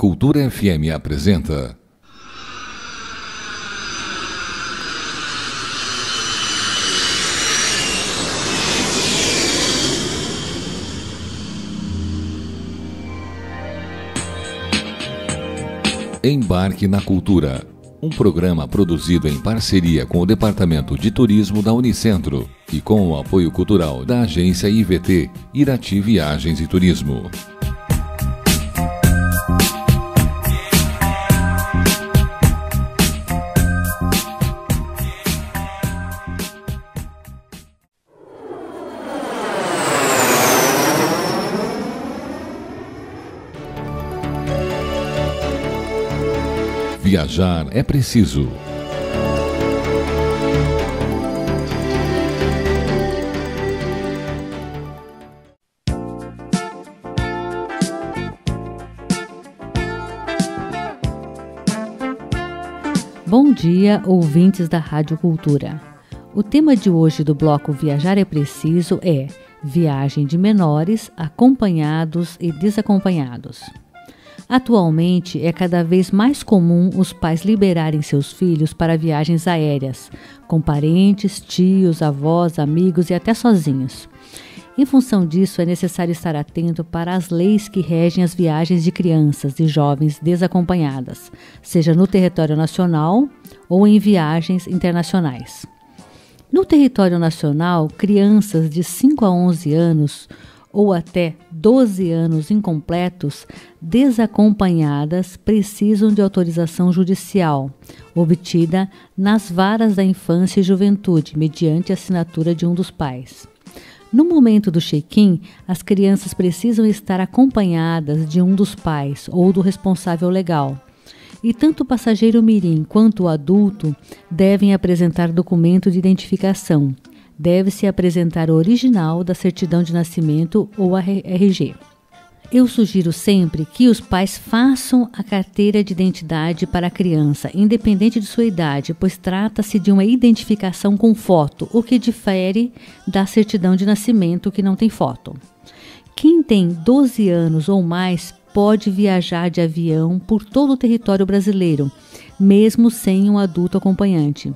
Cultura FM apresenta Embarque na Cultura, um programa produzido em parceria com o Departamento de Turismo da Unicentro e com o apoio cultural da agência IVT, Irati Viagens e Turismo. Viajar é preciso. Bom dia, ouvintes da Rádio Cultura. O tema de hoje do bloco Viajar é Preciso é viagem de menores, acompanhados e desacompanhados. Atualmente, é cada vez mais comum os pais liberarem seus filhos para viagens aéreas, com parentes, tios, avós, amigos e até sozinhos. Em função disso, é necessário estar atento para as leis que regem as viagens de crianças e jovens desacompanhadas, seja no território nacional ou em viagens internacionais. No território nacional, crianças de 5 a 11 anos ou até 12 anos incompletos, desacompanhadas, precisam de autorização judicial, obtida nas varas da infância e juventude, mediante assinatura de um dos pais. No momento do check-in, as crianças precisam estar acompanhadas de um dos pais ou do responsável legal. E tanto o passageiro mirim quanto o adulto devem apresentar documento de identificação. Deve-se apresentar o original da certidão de nascimento ou a RG. Eu sugiro sempre que os pais façam a carteira de identidade para a criança, independente de sua idade, pois trata-se de uma identificação com foto, o que difere da certidão de nascimento que não tem foto. Quem tem 12 anos ou mais pode viajar de avião por todo o território brasileiro, mesmo sem um adulto acompanhante.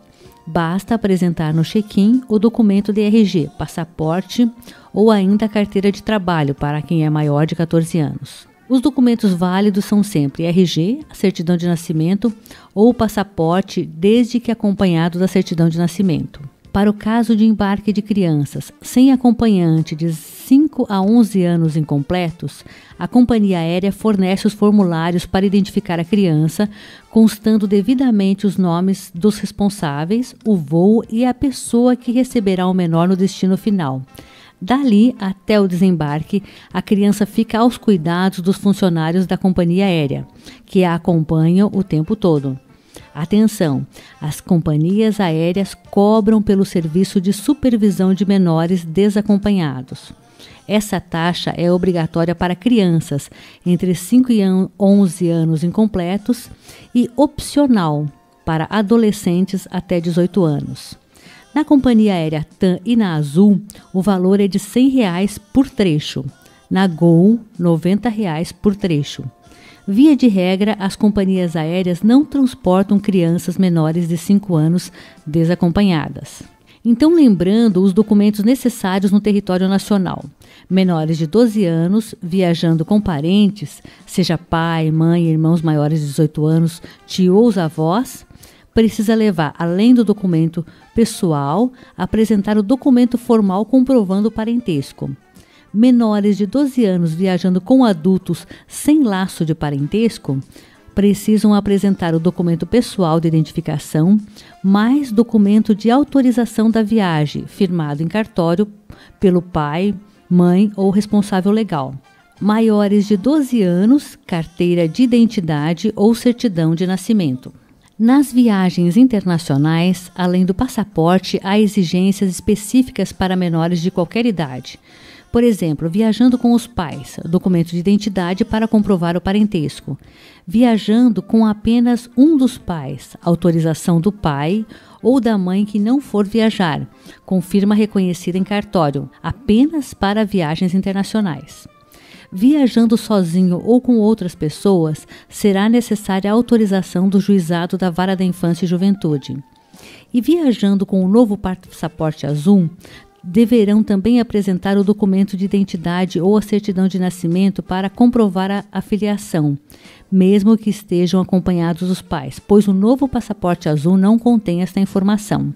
Basta apresentar no check-in o documento de RG, passaporte ou ainda a carteira de trabalho para quem é maior de 14 anos. Os documentos válidos são sempre RG, a certidão de nascimento ou o passaporte, desde que acompanhado da certidão de nascimento. Para o caso de embarque de crianças sem acompanhante de 5 a 11 anos incompletos, a companhia aérea fornece os formulários para identificar a criança, constando devidamente os nomes dos responsáveis, o voo e a pessoa que receberá o menor no destino final. Dali até o desembarque, a criança fica aos cuidados dos funcionários da companhia aérea, que a acompanham o tempo todo. Atenção! As companhias aéreas cobram pelo serviço de supervisão de menores desacompanhados. Essa taxa é obrigatória para crianças entre 5 e 11 anos incompletos e opcional para adolescentes até 18 anos. Na companhia aérea TAM e na Azul, o valor é de R$ 100 por trecho. Na Gol, R$ 90 por trecho. Via de regra, as companhias aéreas não transportam crianças menores de 5 anos desacompanhadas. Então, lembrando os documentos necessários no território nacional. Menores de 12 anos, viajando com parentes, seja pai, mãe, irmãos maiores de 18 anos, tio ou os avós, precisa levar, além do documento pessoal, apresentar o documento formal comprovando o parentesco. Menores de 12 anos viajando com adultos sem laço de parentesco precisam apresentar o documento pessoal de identificação, mais documento de autorização da viagem, firmado em cartório pelo pai, mãe ou responsável legal. Maiores de 12 anos, carteira de identidade ou certidão de nascimento. Nas viagens internacionais, além do passaporte, há exigências específicas para menores de qualquer idade. Por exemplo, viajando com os pais, documento de identidade para comprovar o parentesco. Viajando com apenas um dos pais, autorização do pai ou da mãe que não for viajar, com firma reconhecida em cartório, apenas para viagens internacionais. Viajando sozinho ou com outras pessoas, será necessária a autorização do juizado da Vara da Infância e Juventude. E viajando com o novo passaporte azul, deverão também apresentar o documento de identidade ou a certidão de nascimento para comprovar a filiação, mesmo que estejam acompanhados dos pais, pois o novo passaporte azul não contém esta informação.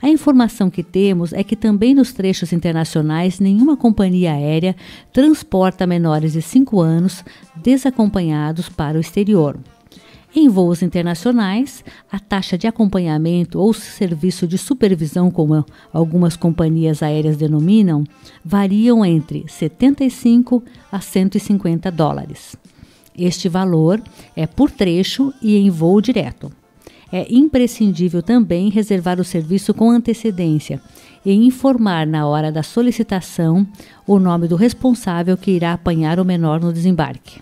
A informação que temos é que também nos trechos internacionais nenhuma companhia aérea transporta menores de 5 anos desacompanhados para o exterior. Em voos internacionais, a taxa de acompanhamento ou serviço de supervisão, como algumas companhias aéreas denominam, variam entre 75 a 150 dólares. Este valor é por trecho e em voo direto. É imprescindível também reservar o serviço com antecedência e informar na hora da solicitação o nome do responsável que irá apanhar o menor no desembarque.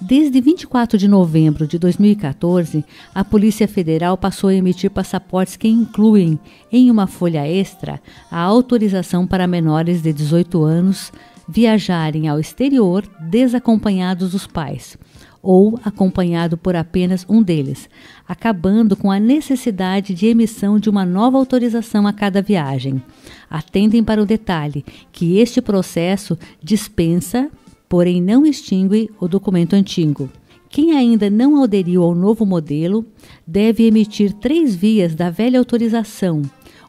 Desde 24 de novembro de 2014, a Polícia Federal passou a emitir passaportes que incluem, em uma folha extra, a autorização para menores de 18 anos viajarem ao exterior desacompanhados dos pais, ou acompanhado por apenas um deles, acabando com a necessidade de emissão de uma nova autorização a cada viagem. Atentem para o detalhe que este processo dispensa, porém não extingue o documento antigo. Quem ainda não aderiu ao novo modelo deve emitir 3 vias da velha autorização,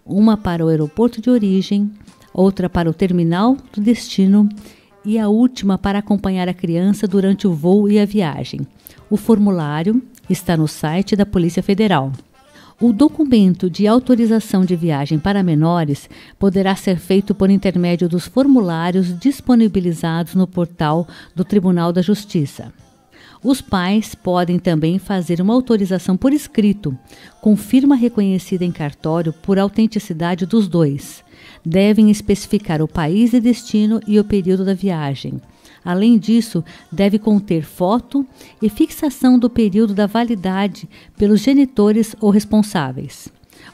uma para o aeroporto de origem, outra para o terminal do destino e a última para acompanhar a criança durante o voo e a viagem. O formulário está no site da Polícia Federal. O documento de autorização de viagem para menores poderá ser feito por intermédio dos formulários disponibilizados no portal do Tribunal da Justiça. Os pais podem também fazer uma autorização por escrito, com firma reconhecida em cartório por autenticidade dos dois. Devem especificar o país de destino e o período da viagem. Além disso, deve conter foto e fixação do período da validade pelos genitores ou responsáveis.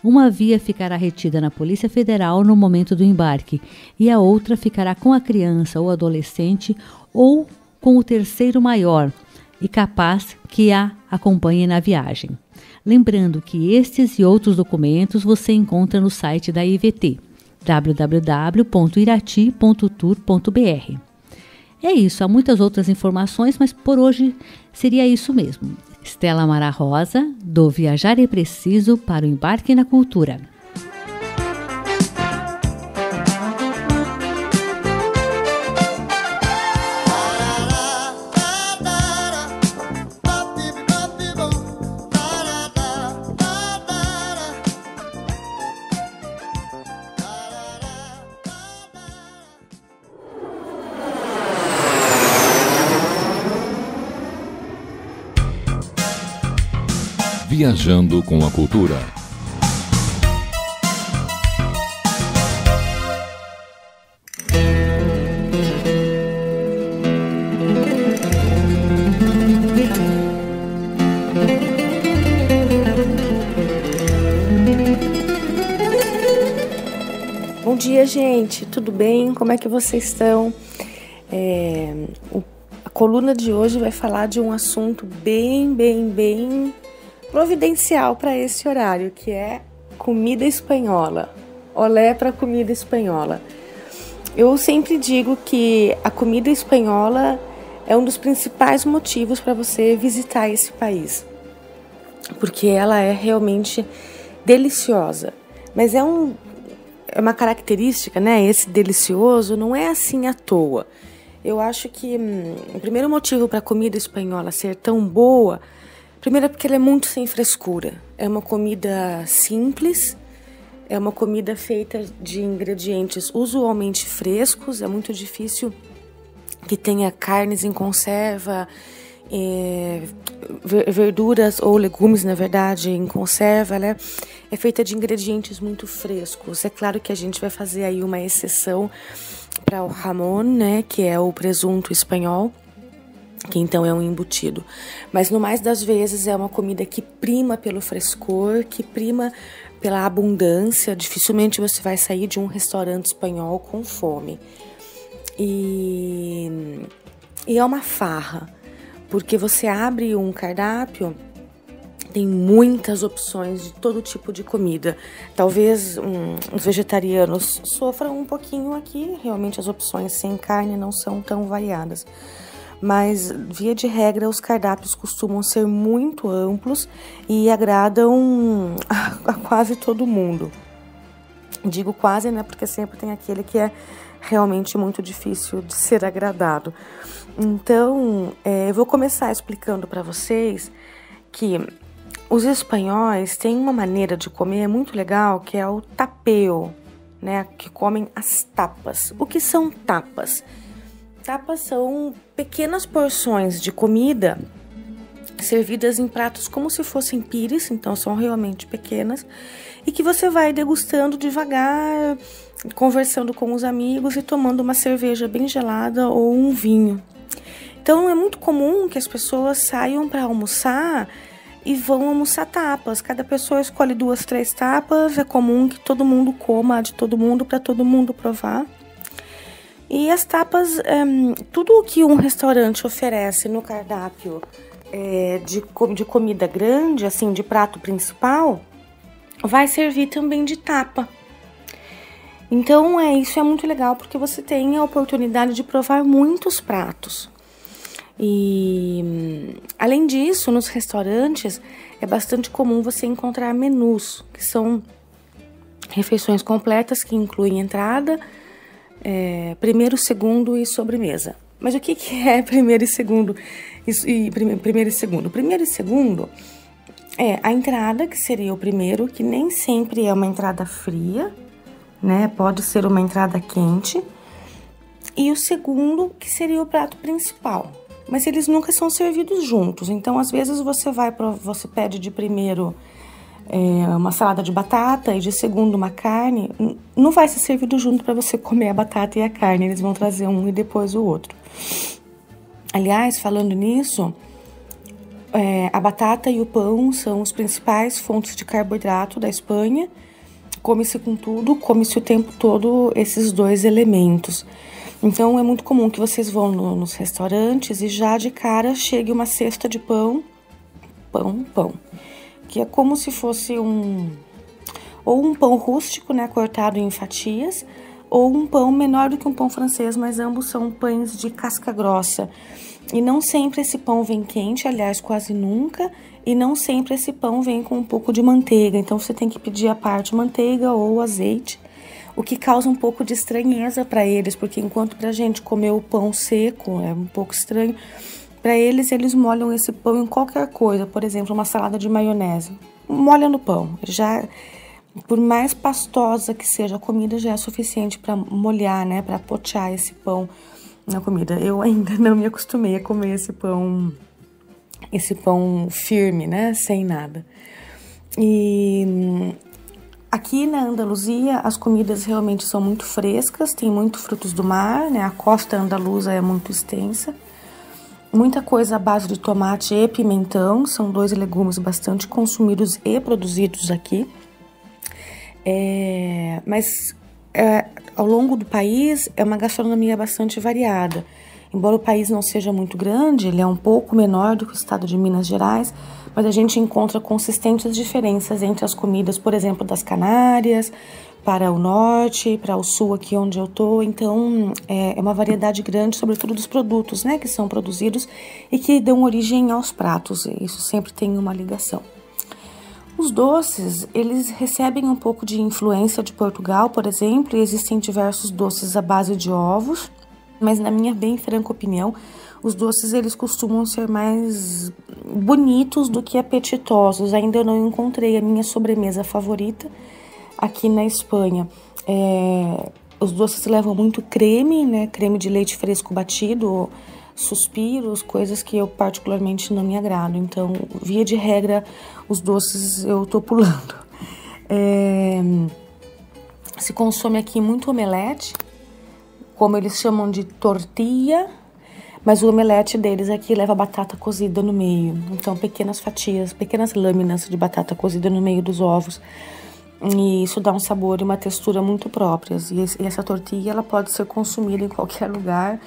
Uma via ficará retida na Polícia Federal no momento do embarque e a outra ficará com a criança ou adolescente ou com o terceiro maior e capaz que a acompanhe na viagem. Lembrando que estes e outros documentos você encontra no site da IVT, www.irati.tour.br. É isso, há muitas outras informações, mas por hoje seria isso mesmo. Estela Mara Rosa, do Viajar é Preciso para o Embarque na Cultura. Viajando com a Cultura. Bom dia, gente. Tudo bem? Como é que vocês estão? A coluna de hoje vai falar de um assunto bem providencial para esse horário, que é comida espanhola. Olé para comida espanhola. Eu sempre digo que a comida espanhola é um dos principais motivos para você visitar esse país, porque ela é realmente deliciosa. Mas é uma característica, né? Esse delicioso não é assim à toa. Eu acho que o primeiro motivo para a comida espanhola ser tão boa, primeiro é porque ela é muito sem frescura. É uma comida simples, é uma comida feita de ingredientes usualmente frescos. É muito difícil que tenha carnes em conserva, verduras ou legumes, na verdade, em conserva. Ela é feita de ingredientes muito frescos. É claro que a gente vai fazer aí uma exceção para o jamón, né, que é o presunto espanhol, que então é um embutido. Mas no mais das vezes é uma comida que prima pelo frescor, que prima pela abundância. Dificilmente você vai sair de um restaurante espanhol com fome. E E é uma farra, porque você abre um cardápio, tem muitas opções de todo tipo de comida. Talvez os vegetarianos sofram um pouquinho aqui, realmente as opções sem carne não são tão variadas. Mas, via de regra, os cardápios costumam ser muito amplos e agradam a quase todo mundo. Digo quase, né, porque sempre tem aquele que é realmente muito difícil de ser agradado. Então, eu vou começar explicando para vocês que os espanhóis têm uma maneira de comer muito legal, que é o tapeo, né, que comem as tapas. O que são tapas? Tapas são pequenas porções de comida servidas em pratos como se fossem pires, então são realmente pequenas, e que você vai degustando devagar, conversando com os amigos e tomando uma cerveja bem gelada ou um vinho. Então é muito comum que as pessoas saiam para almoçar e vão almoçar tapas. Cada pessoa escolhe 2, 3 tapas, é comum que todo mundo coma de todo mundo para todo mundo provar. E as tapas, tudo o que um restaurante oferece no cardápio de comida grande, assim, de prato principal, vai servir também de tapa. Então, isso é muito legal, porque você tem a oportunidade de provar muitos pratos. E, além disso, nos restaurantes, é bastante comum você encontrar menus, que são refeições completas que incluem entrada, primeiro, segundo e sobremesa. Mas o que é primeiro e segundo? Primeiro e segundo. Primeiro e segundo é a entrada, que seria o primeiro, que nem sempre é uma entrada fria, né? Pode ser uma entrada quente. E o segundo, que seria o prato principal. Mas eles nunca são servidos juntos. Então, às vezes, você pede de primeiro uma salada de batata e de segundo uma carne. Não vai ser servido junto para você comer a batata e a carne. Eles vão trazer um e depois o outro. Aliás, falando nisso, a batata e o pão são os principais fontes de carboidrato da Espanha. Come-se com tudo, come-se o tempo todo esses 2 elementos. Então, é muito comum que vocês vão nos restaurantes e já de cara chegue uma cesta de pão, que é como se fosse um pão rústico, né, cortado em fatias, ou um pão menor do que um pão francês, mas ambos são pães de casca grossa. E não sempre esse pão vem quente, aliás, quase nunca, e não sempre esse pão vem com um pouco de manteiga. Então, você tem que pedir à parte manteiga ou azeite, o que causa um pouco de estranheza para eles, porque enquanto pra gente comer o pão seco é um pouco estranho, para eles molham esse pão em qualquer coisa. Por exemplo, uma salada de maionese, molha no pão. Já, por mais pastosa que seja a comida, já é suficiente para molhar, né, para pochar esse pão na comida. Eu ainda não me acostumei a comer esse pão firme, né, sem nada. E aqui na Andaluzia, as comidas realmente são muito frescas, tem muito frutos do mar, né? A costa andaluza é muito extensa. Muita coisa à base de tomate e pimentão, são 2 legumes bastante consumidos e produzidos aqui. Mas ao longo do país é uma gastronomia bastante variada. Embora o país não seja muito grande, ele é um pouco menor do que o estado de Minas Gerais, mas a gente encontra consistentes diferenças entre as comidas, por exemplo, das Canárias, para o norte, para o sul, aqui onde eu tô. Então, é uma variedade grande, sobretudo dos produtos, né, que são produzidos e que dão origem aos pratos. Isso sempre tem uma ligação. Os doces, eles recebem um pouco de influência de Portugal, por exemplo, e existem diversos doces à base de ovos, mas na minha bem franca opinião, os doces eles costumam ser mais bonitos do que apetitosos. Ainda eu não encontrei a minha sobremesa favorita aqui na Espanha. Os doces levam muito creme, né? Creme de leite fresco batido, suspiros, coisas que eu particularmente não me agrado. Então, via de regra, os doces eu tô pulando. Se consome aqui muito omelete, como eles chamam de tortilla, mas o omelete deles aqui leva batata cozida no meio. Então, pequenas fatias, pequenas lâminas de batata cozida no meio dos ovos. E isso dá um sabor e uma textura muito próprias. E essa tortilha, ela pode ser consumida em qualquer lugar,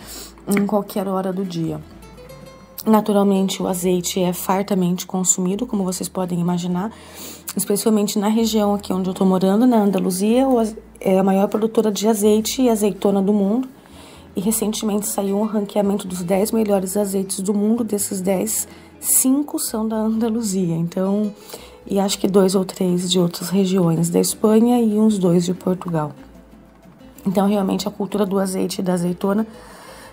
em qualquer hora do dia. Naturalmente, o azeite é fartamente consumido, como vocês podem imaginar, especialmente na região aqui onde eu estou morando, na Andaluzia, é a maior produtora de azeite e azeitona do mundo. E recentemente saiu um ranqueamento dos 10 melhores azeites do mundo. Desses 10, 5 são da Andaluzia. Então, e acho que 2 ou 3 de outras regiões da Espanha e uns 2 de Portugal. Então, realmente, a cultura do azeite e da azeitona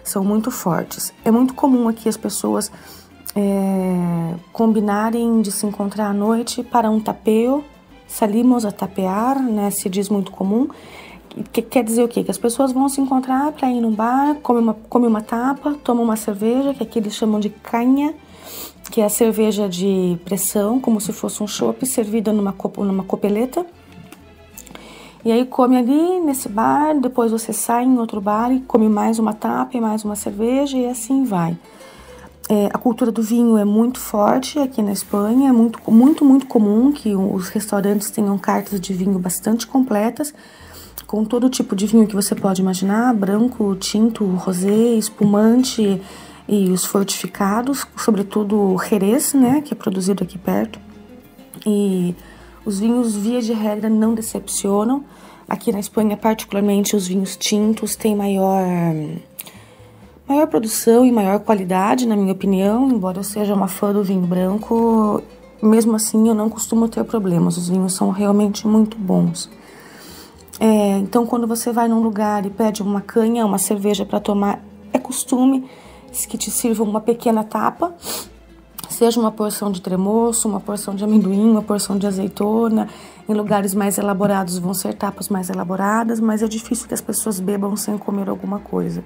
são muito fortes. É muito comum aqui as pessoas combinarem de se encontrar à noite para um tapeo. Salimos a tapear, né? Se diz muito comum. Que quer dizer o quê? Que as pessoas vão se encontrar para ir num bar, come uma tapa, toma uma cerveja, que aqui eles chamam de canha, que é a cerveja de pressão, como se fosse um chopp, servida numa copeleta. E aí come ali nesse bar, depois você sai em outro bar e come mais uma tapa e mais uma cerveja e assim vai. A cultura do vinho é muito forte aqui na Espanha, é muito comum que os restaurantes tenham cartas de vinho bastante completas, com todo tipo de vinho que você pode imaginar, branco, tinto, rosé, espumante e os fortificados, sobretudo o Jerez, né, que é produzido aqui perto. E os vinhos, via de regra, não decepcionam. Aqui na Espanha, particularmente, os vinhos tintos têm maior produção e maior qualidade, na minha opinião. Embora eu seja uma fã do vinho branco, mesmo assim eu não costumo ter problemas. Os vinhos são realmente muito bons. Então, quando você vai num lugar e pede uma canha, uma cerveja para tomar, é costume que te sirvam uma pequena tapa, seja uma porção de tremoço, uma porção de amendoim, uma porção de azeitona. Em lugares mais elaborados vão ser tapas mais elaboradas, mas é difícil que as pessoas bebam sem comer alguma coisa.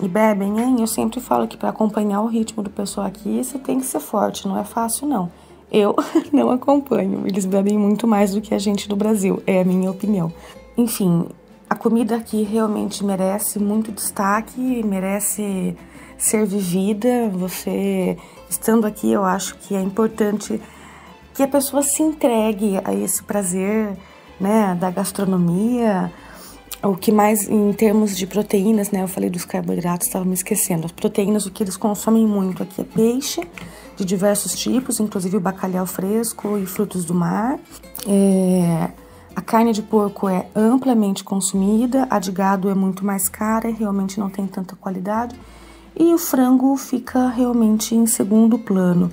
E bebem, hein? Eu sempre falo que para acompanhar o ritmo do pessoal aqui, você tem que ser forte, não é fácil não. Eu não acompanho, eles bebem muito mais do que a gente do Brasil, é a minha opinião. Enfim, a comida aqui realmente merece muito destaque, merece ser vivida. Você, estando aqui, eu acho que é importante que a pessoa se entregue a esse prazer, né, da gastronomia. O que mais, em termos de proteínas, né, eu falei dos carboidratos, estava me esquecendo. As proteínas, o que eles consomem muito aqui é peixe, de diversos tipos, inclusive o bacalhau fresco e frutos do mar. A carne de porco é amplamente consumida, a de gado é muito mais cara, realmente não tem tanta qualidade. E o frango fica realmente em segundo plano.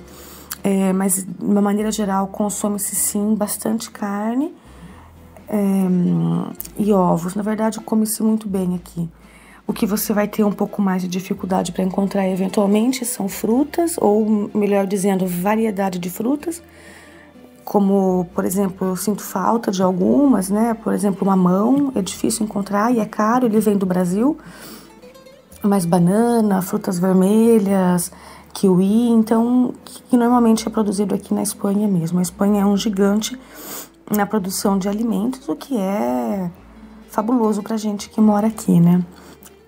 Mas, de uma maneira geral, consome-se sim bastante carne e ovos. Na verdade, come-se muito bem aqui. O que você vai ter um pouco mais de dificuldade para encontrar eventualmente são frutas, ou melhor dizendo, variedade de frutas. Como, por exemplo, eu sinto falta de algumas, né? Por exemplo, mamão é difícil encontrar e é caro, ele vem do Brasil. Mas banana, frutas vermelhas, kiwi, então, que normalmente é produzido aqui na Espanha mesmo. A Espanha é um gigante na produção de alimentos, o que é fabuloso pra gente que mora aqui, né?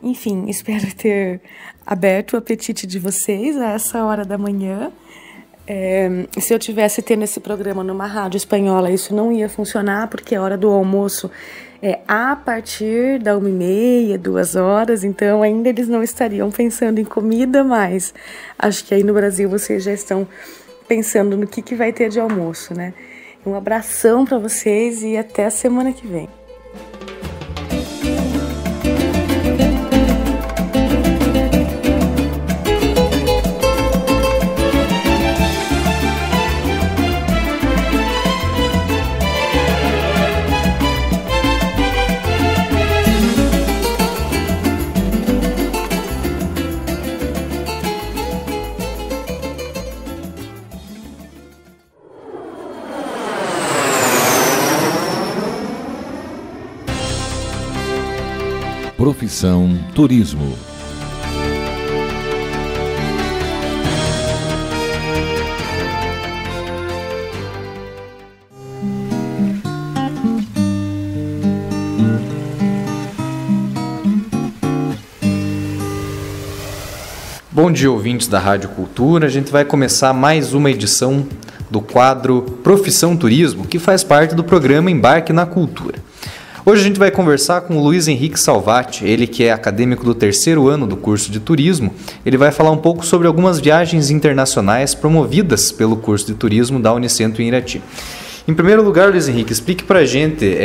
Enfim, espero ter aberto o apetite de vocês a essa hora da manhã. Se eu tivesse tendo esse programa numa rádio espanhola, isso não ia funcionar, porque a hora do almoço é a partir da 1h30, 2h, então ainda eles não estariam pensando em comida, mas acho que aí no Brasil vocês já estão pensando no que vai ter de almoço, né? Um abração para vocês e até a semana que vem. Profissão Turismo. Bom dia, ouvintes da Rádio Cultura. A gente vai começar mais uma edição do quadro Profissão Turismo, que faz parte do programa Embarque na Cultura. Hoje a gente vai conversar com o Luiz Henrique Salvati, ele que é acadêmico do 3º ano do curso de turismo. Ele vai falar um pouco sobre algumas viagens internacionais promovidas pelo curso de turismo da Unicentro em Irati. Em primeiro lugar, Luiz Henrique, explique para a gente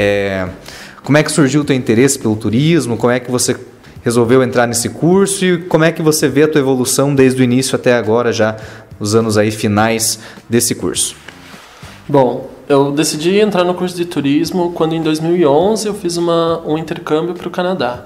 como é que surgiu o teu interesse pelo turismo, como é que você resolveu entrar nesse curso e como é que você vê a tua evolução desde o início até agora, já os anos aí finais desse curso. Bom, eu decidi entrar no curso de turismo quando em 2011 eu fiz um intercâmbio para o Canadá.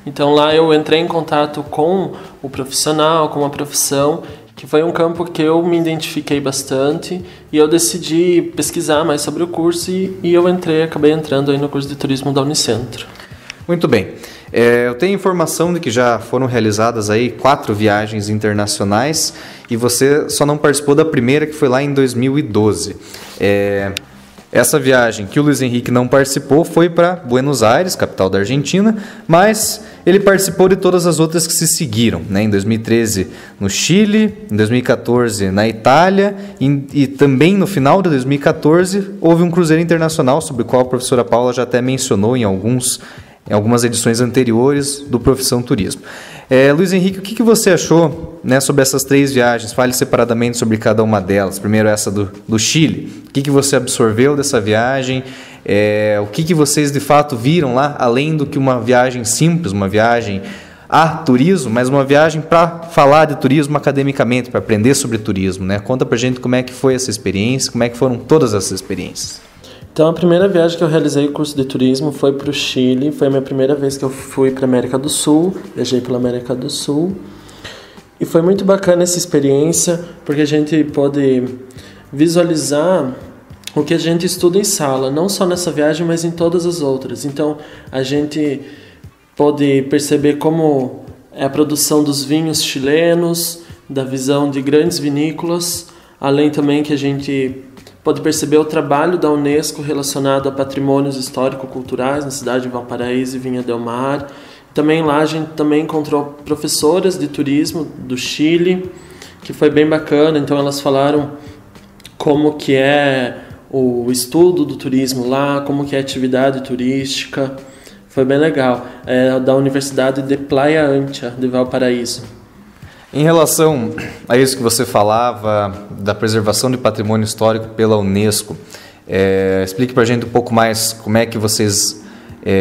Então lá eu entrei em contato com o profissional, com a profissão, que foi um campo que eu me identifiquei bastante e eu decidi pesquisar mais sobre o curso e eu acabei entrando aí no curso de turismo da Unicentro. Muito bem. Eu tenho informação de que já foram realizadas aí 4 viagens internacionais e você só não participou da primeira, que foi lá em 2012. Essa viagem que o Luiz Henrique não participou foi para Buenos Aires, capital da Argentina, mas ele participou de todas as outras que se seguiram, né? Em 2013 no Chile, em 2014 na Itália e também no final de 2014 houve um cruzeiro internacional sobre o qual a professora Paula já até mencionou em algumas edições anteriores do Profissão Turismo. Luiz Henrique, o que você achou, né, sobre essas 3 viagens? Fale separadamente sobre cada uma delas. Primeiro essa do Chile. O que você absorveu dessa viagem? O que vocês de fato viram lá, além do que uma viagem simples, uma viagem a turismo, mas uma viagem para falar de turismo academicamente, para aprender sobre turismo, né? Conta pra gente como é que foi essa experiência, como é que foram todas essas experiências. Então, a primeira viagem que eu realizei o curso de turismo foi para o Chile. Foi a minha primeira vez que eu fui para a América do Sul. Viajei pela América do Sul. E foi muito bacana essa experiência, porque a gente pôde visualizar o que a gente estuda em sala, não só nessa viagem, mas em todas as outras. Então, a gente pôde perceber como é a produção dos vinhos chilenos, da visão de grandes vinícolas, além também que a gente pode perceber o trabalho da Unesco relacionado a patrimônios histórico-culturais na cidade de Valparaíso e Vinha del Mar. Também lá a gente também encontrou professoras de turismo do Chile, que foi bem bacana. Então elas falaram como que é o estudo do turismo lá, como que é a atividade turística. Foi bem legal. Da Universidade de Playa Ancha, de Valparaíso. Em relação a isso que você falava, da preservação de patrimônio histórico pela Unesco, explique para a gente um pouco mais como é que vocês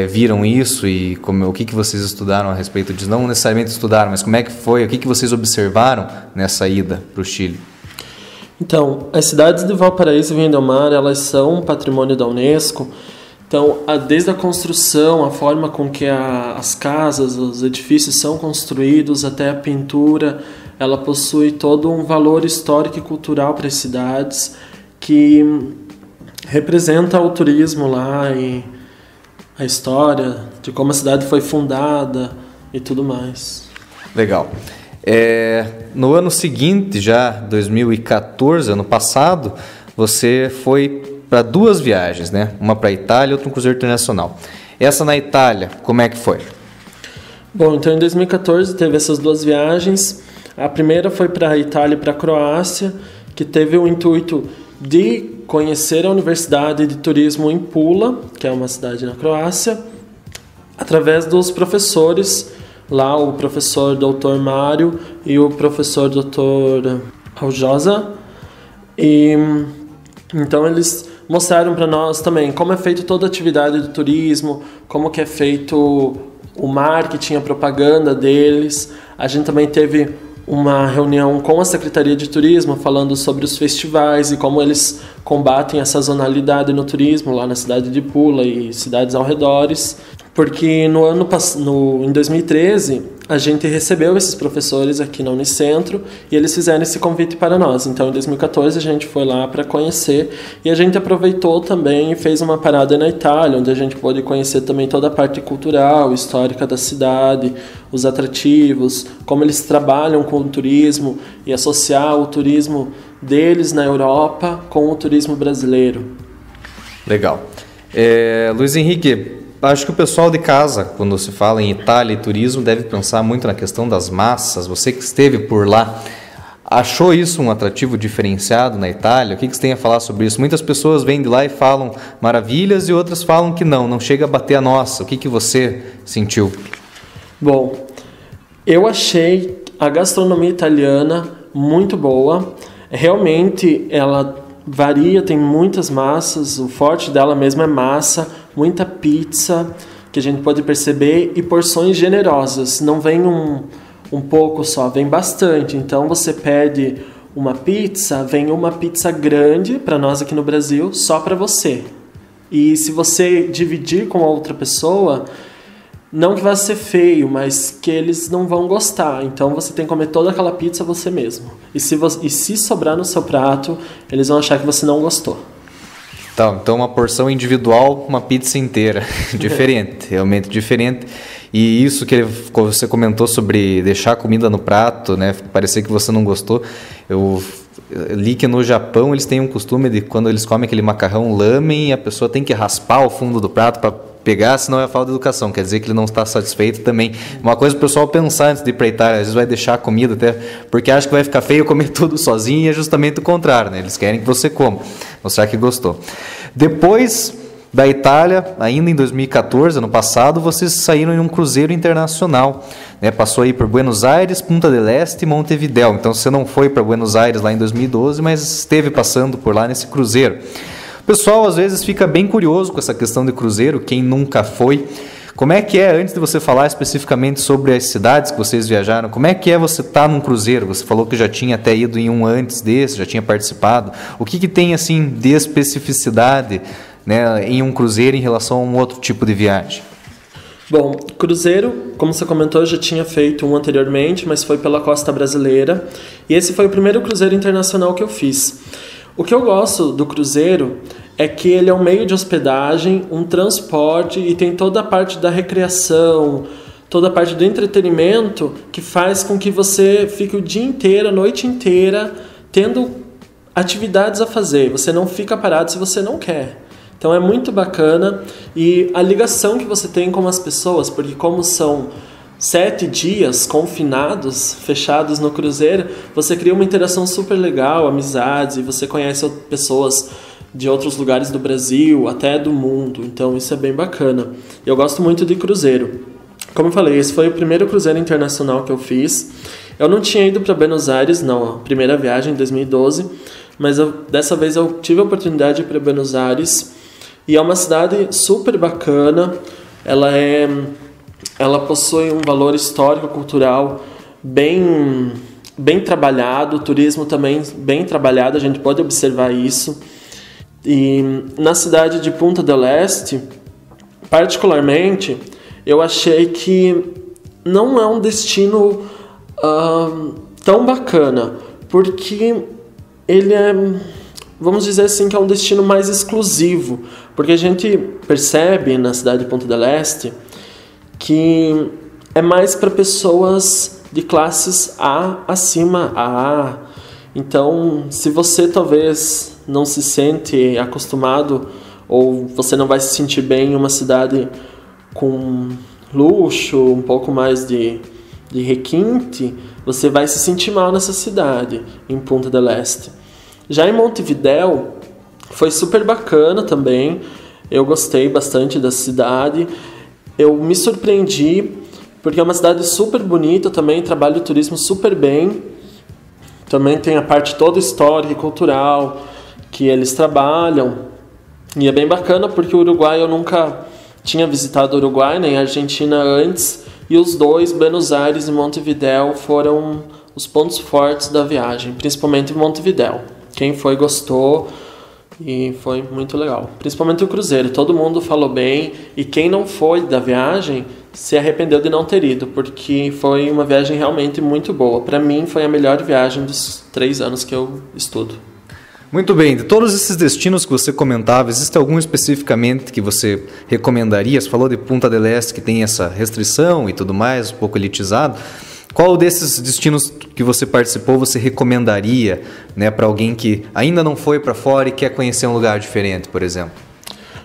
viram isso e o que vocês estudaram a respeito disso. Não necessariamente estudaram, mas como é que foi, o que vocês observaram nessa ida para o Chile? Então, as cidades de Valparaíso e Vinha del Mar, elas são patrimônio da Unesco. Então, desde a construção, a forma com que as casas, os edifícios são construídos, até a pintura, ela possui todo um valor histórico e cultural para as cidades, que representa o turismo lá e a história de como a cidade foi fundada e tudo mais. Legal. No ano seguinte, já 2014, ano passado, você foi para 2 viagens, né? Uma para a Itália e outra um cruzeiro internacional. Essa na Itália, como é que foi? Bom, então em 2014 teve essas 2 viagens. A primeira foi para a Itália e para a Croácia, que teve o intuito de conhecer a Universidade de Turismo em Pula, que é uma cidade na Croácia, através dos professores lá, o professor Dr. Mário e o professor Dr. Aljosa. Então eles mostraram para nós também como é feito toda a atividade do turismo, como que é feito o marketing, a propaganda deles. A gente também teve uma reunião com a Secretaria de Turismo falando sobre os festivais e como eles combatem a sazonalidade no turismo lá na cidade de Pula e cidades ao redores. Porque em 2013 a gente recebeu esses professores aqui na Unicentro e eles fizeram esse convite para nós. Então em 2014 a gente foi lá para conhecer e a gente aproveitou também e fez uma parada na Itália, onde a gente pôde conhecer também toda a parte cultural, histórica da cidade, os atrativos, como eles trabalham com o turismo e associar o turismo deles na Europa com o turismo brasileiro. Legal. Luiz Henrique, acho que o pessoal de casa, quando se fala em Itália e turismo, deve pensar muito na questão das massas. Você que esteve por lá, Achou isso um atrativo diferenciado na Itália? O que você tem a falar sobre isso? Muitas pessoas vêm de lá e falam maravilhas e outras falam que não chega a bater a nossa. O que você sentiu? Bom, eu achei a gastronomia italiana muito boa. Realmente ela varia, tem muitas massas, o forte dela mesmo é massa, muita pizza, que a gente pode perceber, e porções generosas. Não vem um pouco só, vem bastante. Então você pede uma pizza, vem uma pizza grande para nós aqui no Brasil, só para você. E se você dividir com outra pessoa, não que vai ser feio, mas que eles não vão gostar. Então você tem que comer toda aquela pizza você mesmo. E se sobrar no seu prato, eles vão achar que você não gostou. Então uma porção individual, uma pizza inteira. Diferente, realmente diferente. E isso que você comentou sobre deixar a comida no prato, né? Parecer que você não gostou. Eu li que no Japão eles têm um costume de, quando eles comem aquele macarrão lamen, a pessoa tem que raspar o fundo do prato para pegar, senão é falta de educação. Quer dizer que ele não está satisfeito também. Uma coisa para o pessoal pensar antes de ir para a Itália, às vezes vai deixar a comida até porque acha que vai ficar feio comer tudo sozinho, e é justamente o contrário, né? Eles querem que você coma, mostrar que gostou. Depois da Itália, ainda em 2014, ano passado, vocês saíram em um cruzeiro internacional, né? Passou aí por Buenos Aires, Punta del Este e Montevidéu. Então você não foi para Buenos Aires lá em 2012, mas esteve passando por lá nesse cruzeiro. O pessoal às vezes fica bem curioso com essa questão de cruzeiro, quem nunca foi. Como é que é, antes de você falar especificamente sobre as cidades que vocês viajaram, como é que é você estar num cruzeiro? Você falou que já tinha até ido em um antes desse, já tinha participado. O que tem assim de especificidade, né, em um cruzeiro em relação a um outro tipo de viagem? Bom, cruzeiro, como você comentou, eu já tinha feito um anteriormente, mas foi pela costa brasileira. E esse foi o primeiro cruzeiro internacional que eu fiz. O que eu gosto do cruzeiro é que ele é um meio de hospedagem, um transporte, e tem toda a parte da recreação, toda a parte do entretenimento, que faz com que você fique o dia inteiro, a noite inteira, tendo atividades a fazer. Você não fica parado se você não quer. Então é muito bacana, e a ligação que você tem com as pessoas, porque como são 7 dias confinados, fechados no cruzeiro, você cria uma interação super legal, amizades, e você conhece pessoas de outros lugares do Brasil, até do mundo. Então isso é bem bacana. Eu gosto muito de cruzeiro. Como eu falei, esse foi o primeiro cruzeiro internacional que eu fiz. Eu não tinha ido para Buenos Aires, não, a primeira viagem em 2012, mas dessa vez eu tive a oportunidade de ir para Buenos Aires, e é uma cidade super bacana. Ela possui um valor histórico, cultural bem trabalhado, o turismo também bem trabalhado, a gente pode observar isso. E na cidade de Punta del Este, particularmente, eu achei que não é um destino tão bacana, porque ele é, vamos dizer assim, que é um destino mais exclusivo, porque a gente percebe na cidade de Punta del Este que é mais para pessoas de classes A acima, A. Então, se você talvez não se sente acostumado, ou você não vai se sentir bem em uma cidade com luxo, um pouco mais de requinte, você vai se sentir mal nessa cidade, em Punta del Este. Já em Montevidéu, foi super bacana também, eu gostei bastante da cidade, eu me surpreendi, porque é uma cidade super bonita também, trabalha o turismo super bem, também tem a parte toda histórica e cultural que eles trabalham, e é bem bacana porque o Uruguai, eu nunca tinha visitado o Uruguai nem a Argentina antes, e os dois, Buenos Aires e Montevidéu, foram os pontos fortes da viagem, principalmente Montevidéu. Quem foi gostou, e foi muito legal. Principalmente o cruzeiro, todo mundo falou bem, e quem não foi da viagem se arrependeu de não ter ido, porque foi uma viagem realmente muito boa. Para mim foi a melhor viagem dos 3 anos que eu estudo. Muito bem, de todos esses destinos que você comentava, existe algum especificamente que você recomendaria? Você falou de Punta del Este, que tem essa restrição e tudo mais, um pouco elitizado. Qual desses destinos que você participou você recomendaria, né, para alguém que ainda não foi para fora e quer conhecer um lugar diferente, por exemplo?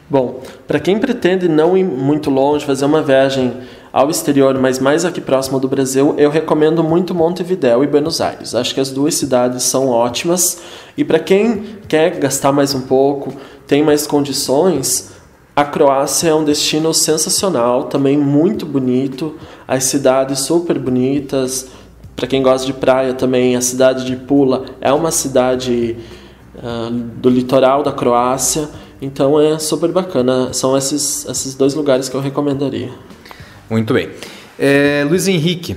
Bom, para quem pretende não ir muito longe, fazer uma viagem ao exterior, mas mais aqui próximo do Brasil, eu recomendo muito Montevidéu e Buenos Aires. Acho que as duas cidades são ótimas. E para quem quer gastar mais um pouco, tem mais condições, a Croácia é um destino sensacional, também muito bonito. As cidades super bonitas. Para quem gosta de praia também, a cidade de Pula é uma cidade do litoral da Croácia. Então é super bacana. São esses dois lugares que eu recomendaria. Muito bem. Luiz Henrique,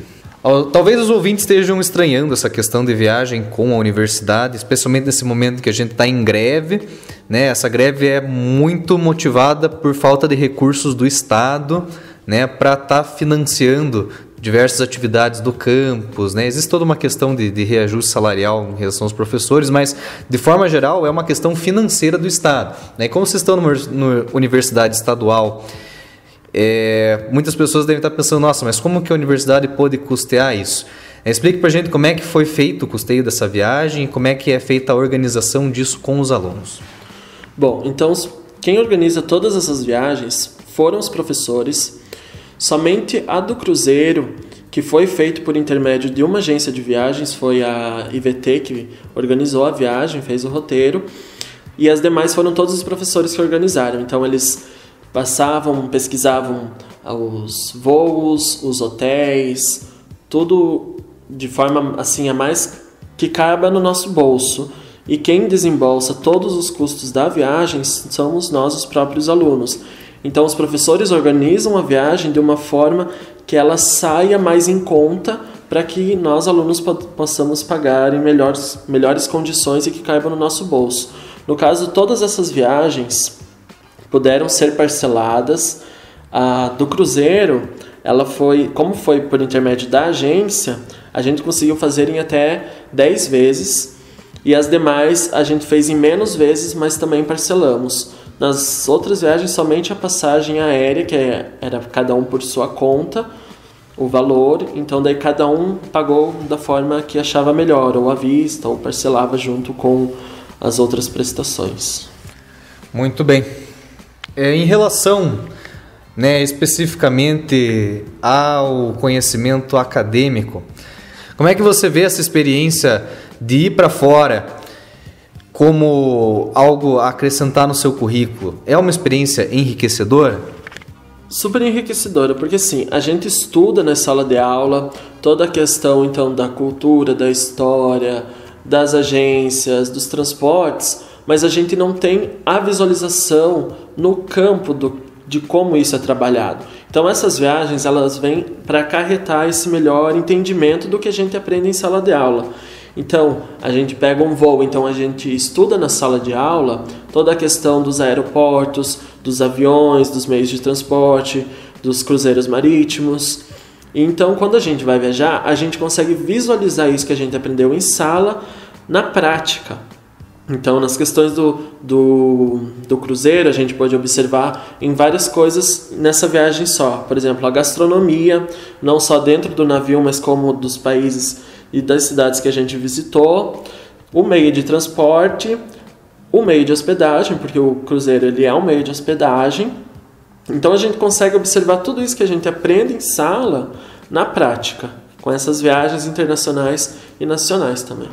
talvez os ouvintes estejam estranhando essa questão de viagem com a universidade, especialmente nesse momento que a gente está em greve, né? Essa greve é muito motivada por falta de recursos do Estado, né, para estar financiando diversas atividades do campus, né? Existe toda uma questão de reajuste salarial em relação aos professores, mas, de forma geral, é uma questão financeira do Estado, né? E como vocês estão numa universidade estadual, muitas pessoas devem estar pensando, nossa, mas como que a universidade pode custear isso? Explique para a gente como é que foi feito o custeio dessa viagem e como é que é feita a organização disso com os alunos. Bom, então, quem organiza todas essas viagens foram os professores. Somente a do cruzeiro, que foi feito por intermédio de uma agência de viagens, foi a IVT que organizou a viagem, fez o roteiro, e as demais foram todos os professores que organizaram. Então eles pesquisavam os voos, os hotéis, tudo de forma assim a mais que caiba no nosso bolso. E quem desembolsa todos os custos da viagem somos nós, os próprios alunos. Então os professores organizam a viagem de uma forma que ela saia mais em conta para que nós, alunos, possamos pagar em melhores condições e que caiba no nosso bolso. No caso, todas essas viagens puderam ser parceladas. A do cruzeiro, como foi por intermédio da agência, a gente conseguiu fazer em até 10 vezes, e as demais a gente fez em menos vezes, mas também parcelamos. Nas outras viagens, somente a passagem aérea, que era cada um por sua conta, o valor, então daí cada um pagou da forma que achava melhor, ou à vista, ou parcelava junto com as outras prestações. Muito bem. Em relação, especificamente ao conhecimento acadêmico, como é que você vê essa experiência de ir para fora como algo a acrescentar no seu currículo? É uma experiência enriquecedora? Super enriquecedora, porque sim, a gente estuda na sala de aula toda a questão então da cultura, da história, das agências, dos transportes, mas a gente não tem a visualização no campo de como isso é trabalhado. Então essas viagens, elas vêm para acarretar esse melhor entendimento do que a gente aprende em sala de aula. Então, a gente pega um voo, então a gente estuda na sala de aula toda a questão dos aeroportos, dos aviões, dos meios de transporte, dos cruzeiros marítimos. E então, quando a gente vai viajar, a gente consegue visualizar isso que a gente aprendeu em sala na prática. Então, nas questões do cruzeiro, a gente pode observar em várias coisas nessa viagem só. Por exemplo, a gastronomia, não só dentro do navio, mas como dos países e das cidades que a gente visitou, o meio de transporte, o meio de hospedagem, porque o cruzeiro ele é um meio de hospedagem. Então a gente consegue observar tudo isso que a gente aprende em sala na prática, com essas viagens internacionais e nacionais também.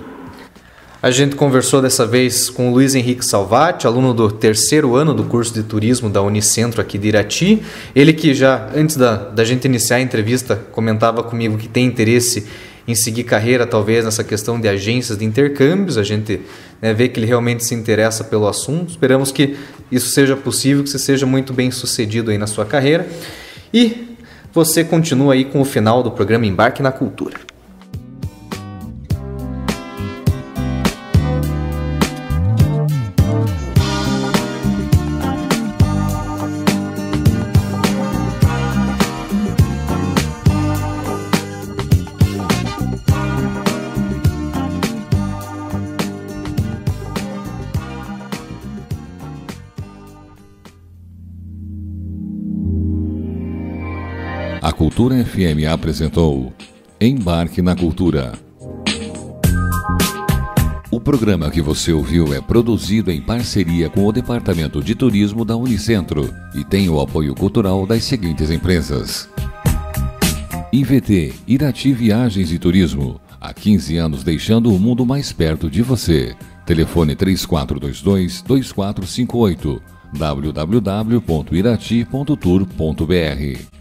A gente conversou dessa vez com o Luiz Henrique Salvati, aluno do 3º ano do curso de turismo da Unicentro aqui de Irati. Ele que já, antes da gente iniciar a entrevista, comentava comigo que tem interesse em seguir carreira, talvez, nessa questão de agências de intercâmbios. A gente vê que ele realmente se interessa pelo assunto. Esperamos que isso seja possível, que você seja muito bem sucedido aí na sua carreira. E você continua aí com o final do programa Embarque na Cultura. A Cultura FM apresentou Embarque na Cultura. O programa que você ouviu é produzido em parceria com o Departamento de Turismo da Unicentro e tem o apoio cultural das seguintes empresas: IVT, Irati Viagens e Turismo. Há 15 anos deixando o mundo mais perto de você. Telefone 3422-2458. www.irati.tour.br